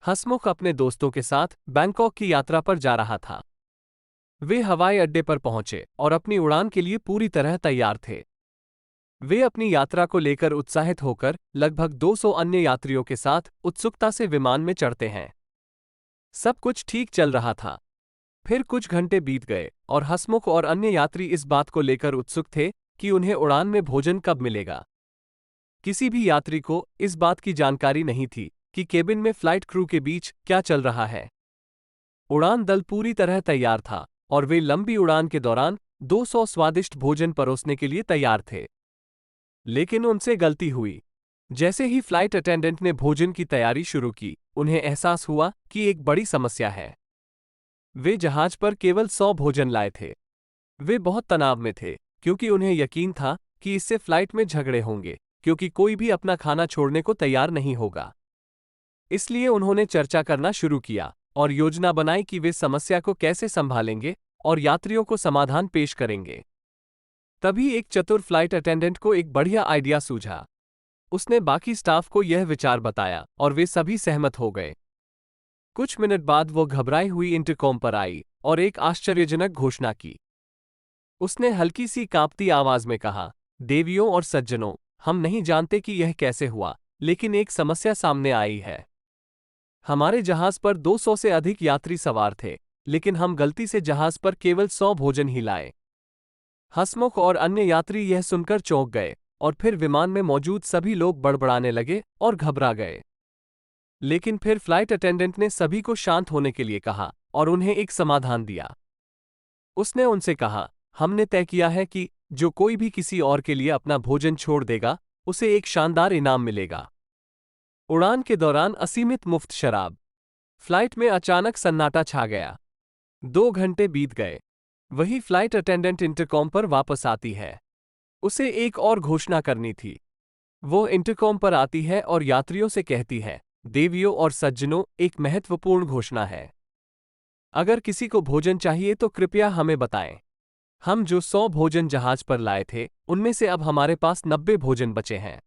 हसमुख अपने दोस्तों के साथ बैंकॉक की यात्रा पर जा रहा था। वे हवाई अड्डे पर पहुंचे और अपनी उड़ान के लिए पूरी तरह तैयार थे। वे अपनी यात्रा को लेकर उत्साहित होकर लगभग 200 अन्य यात्रियों के साथ उत्सुकता से विमान में चढ़ते हैं। सब कुछ ठीक चल रहा था। फिर कुछ घंटे बीत गए और हसमुख और अन्य यात्री इस बात को लेकर उत्सुक थे कि उन्हें उड़ान में भोजन कब मिलेगा। किसी भी यात्री को इस बात की जानकारी नहीं थी कि केबिन में फ्लाइट क्रू के बीच क्या चल रहा है। उड़ान दल पूरी तरह तैयार था और वे लंबी उड़ान के दौरान 200 स्वादिष्ट भोजन परोसने के लिए तैयार थे। लेकिन उनसे गलती हुई। जैसे ही फ्लाइट अटेंडेंट ने भोजन की तैयारी शुरू की, उन्हें एहसास हुआ कि एक बड़ी समस्या है। वे जहाज पर केवल 100 भोजन लाए थे। वे बहुत तनाव में थे क्योंकि उन्हें यकीन था कि इससे फ्लाइट में झगड़े होंगे, क्योंकि कोई भी अपना खाना छोड़ने को तैयार नहीं होगा। इसलिए उन्होंने चर्चा करना शुरू किया और योजना बनाई कि वे समस्या को कैसे संभालेंगे और यात्रियों को समाधान पेश करेंगे। तभी एक चतुर फ्लाइट अटेंडेंट को एक बढ़िया आइडिया सूझा। उसने बाकी स्टाफ को यह विचार बताया और वे सभी सहमत हो गए। कुछ मिनट बाद वो घबराई हुई इंटरकॉम पर आई और एक आश्चर्यजनक घोषणा की। उसने हल्की सी कांपती आवाज में कहा, देवियों और सज्जनों, हम नहीं जानते कि यह कैसे हुआ, लेकिन एक समस्या सामने आई है। हमारे जहाज पर 200 से अधिक यात्री सवार थे, लेकिन हम गलती से जहाज पर केवल 100 भोजन ही लाए। हसमुख और अन्य यात्री यह सुनकर चौंक गए और फिर विमान में मौजूद सभी लोग बड़बड़ाने लगे और घबरा गए। लेकिन फिर फ्लाइट अटेंडेंट ने सभी को शांत होने के लिए कहा और उन्हें एक समाधान दिया। उसने उनसे कहा, हमने तय किया है कि जो कोई भी किसी और के लिए अपना भोजन छोड़ देगा, उसे एक शानदार इनाम मिलेगा। उड़ान के दौरान असीमित मुफ्त शराब। फ्लाइट में अचानक सन्नाटा छा गया। 2 घंटे बीत गए। वही फ्लाइट अटेंडेंट इंटरकॉम पर वापस आती है। उसे एक और घोषणा करनी थी। वो इंटरकॉम पर आती है और यात्रियों से कहती है, देवियों और सज्जनों, एक महत्वपूर्ण घोषणा है। अगर किसी को भोजन चाहिए तो कृपया हमें बताएं। हम जो 100 भोजन जहाज पर लाए थे, उनमें से अब हमारे पास 90 भोजन बचे हैं।